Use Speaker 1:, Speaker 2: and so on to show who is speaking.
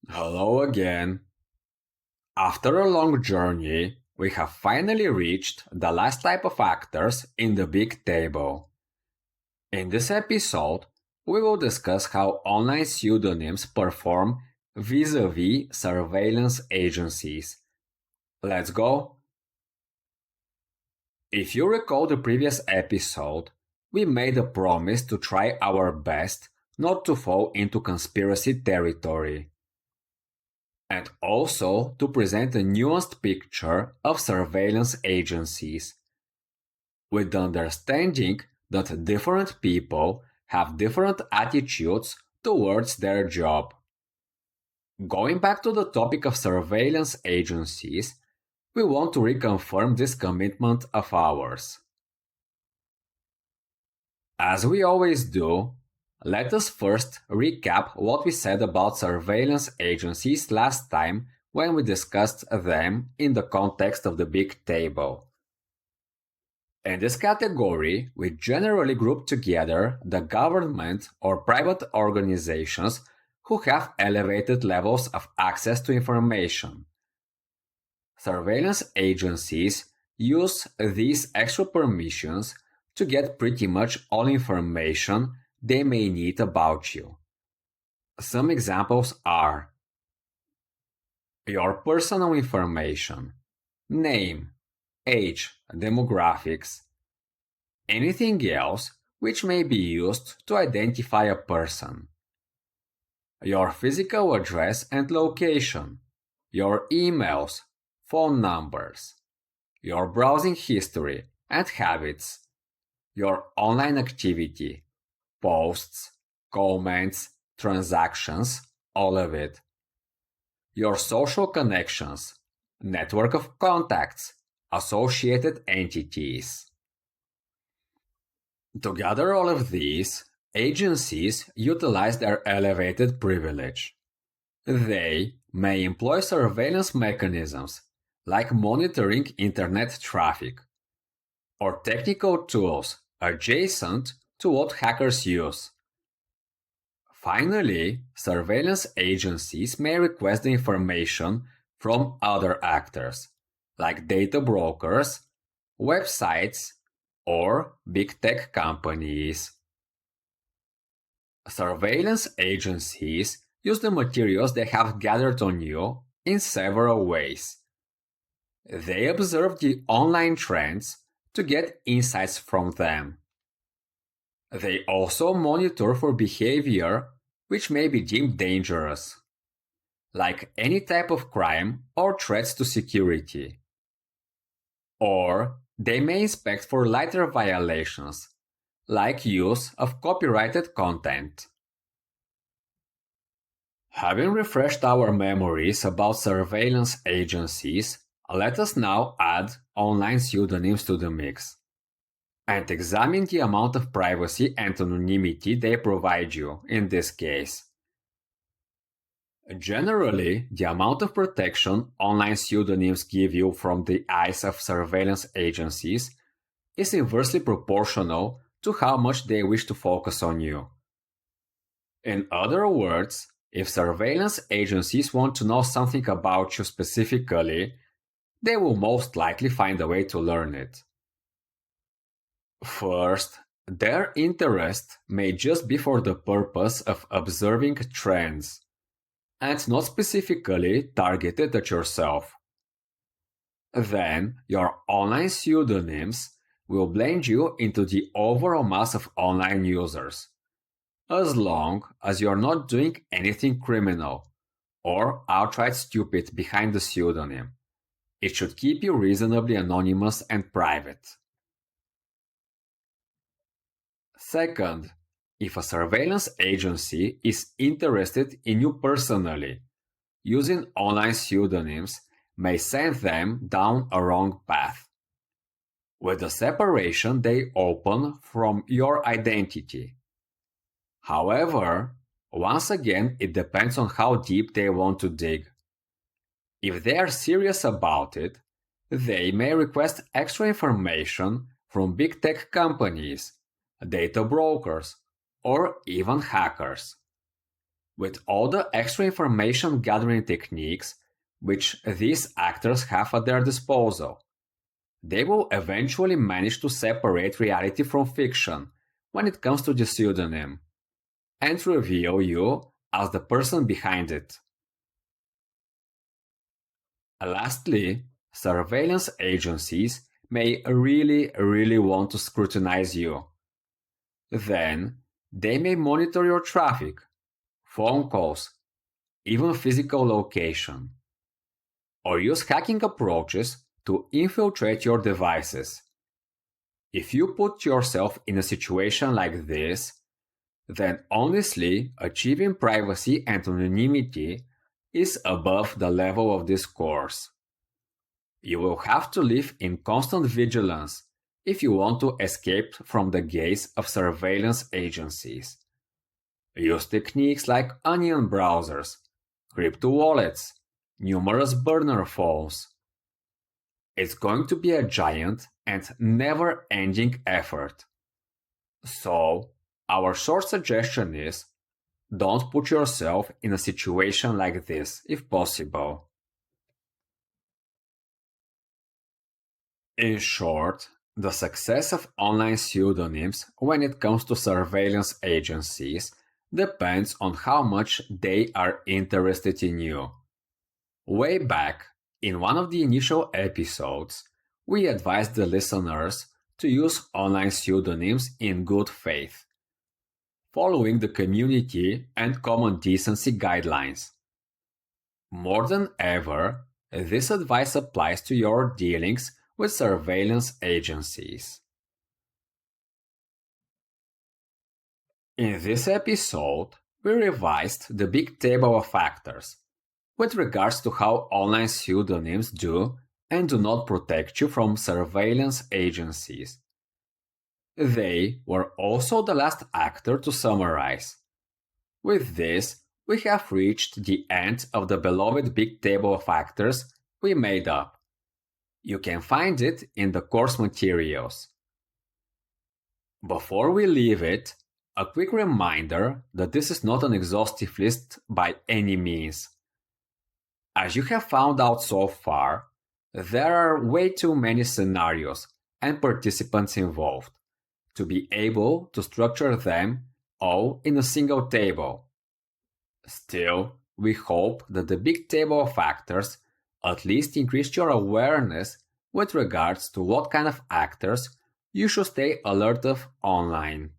Speaker 1: Hello again. After a long journey, we have finally reached the last type of actors in the big table. In this episode, we will discuss how online pseudonyms perform vis-a-vis surveillance agencies. Let's go. If you recall the previous episode, we made a promise to try our best not to fall into conspiracy territory, and also to present a nuanced picture of surveillance agencies, with the understanding that different people have different attitudes towards their job. Going back to the topic of surveillance agencies, we want to reconfirm this commitment of ours. As we always do, let us first recap what we said about surveillance agencies last time when we discussed them in the context of the big table. In this category, we generally group together the government or private organizations who have elevated levels of access to information. Surveillance agencies use these extra permissions to get pretty much all information they may need about you. Some examples are your personal information, name, age, demographics, anything else which may be used to identify a person, your physical address and location, your emails, phone numbers, your browsing history and habits, your online activity, posts, comments, transactions, all of it. Your social connections, network of contacts, associated entities. To gather all of these, agencies utilize their elevated privilege. They may employ surveillance mechanisms like monitoring internet traffic or technical tools adjacent to what hackers use. Finally, surveillance agencies may request the information from other actors, like data brokers, websites, or big tech companies. Surveillance agencies use the materials they have gathered on you in several ways. They observe the online trends to get insights from them. They also monitor for behavior which may be deemed dangerous, like any type of crime or threats to security. Or they may inspect for lighter violations, like use of copyrighted content. Having refreshed our memories about surveillance agencies, let us now add online pseudonyms to the mix and examine the amount of privacy and anonymity they provide you in this case. Generally, the amount of protection online pseudonyms give you from the eyes of surveillance agencies is inversely proportional to how much they wish to focus on you. In other words, if surveillance agencies want to know something about you specifically, they will most likely find a way to learn it. First, their interest may just be for the purpose of observing trends, and not specifically targeted at yourself. Then, your online pseudonyms will blend you into the overall mass of online users, as long as you're not doing anything criminal or outright stupid behind the pseudonym. It should keep you reasonably anonymous and private. Second, if a surveillance agency is interested in you personally, using online pseudonyms may send them down a wrong path. With the separation they open from your identity. However, once again, it depends on how deep they want to dig. If they are serious about it, they may request extra information from big tech companies, data brokers, or even hackers. With all the extra information gathering techniques which these actors have at their disposal, they will eventually manage to separate reality from fiction when it comes to the pseudonym and reveal you as the person behind it. Lastly, surveillance agencies may really want to scrutinize you. Then, they may monitor your traffic, phone calls, even physical location, or use hacking approaches to infiltrate your devices. If you put yourself in a situation like this, then honestly, achieving privacy and anonymity is above the level of this course. You will have to live in constant vigilance if you want to escape from the gaze of surveillance agencies. Use techniques like onion browsers, crypto wallets, numerous burner phones. It's going to be a giant and never-ending effort. So, our short suggestion is, don't put yourself in a situation like this if possible. In short, the success of online pseudonyms when it comes to surveillance agencies depends on how much they are interested in you. Way back, in one of the initial episodes, we advised the listeners to use online pseudonyms in good faith, following the community and common decency guidelines. More than ever, this advice applies to your dealings with surveillance agencies. In this episode, we revised the big table of factors with regards to how online pseudonyms do and do not protect you from surveillance agencies. They were also the last actor to summarize. With this, we have reached the end of the beloved big table of factors we made up. You can find it in the course materials. Before we leave it, a quick reminder that this is not an exhaustive list by any means. As you have found out so far, there are way too many scenarios and participants involved to be able to structure them all in a single table. Still, we hope that the big table of factors at least increased your awareness with regards to what kind of actors you should stay alert of online.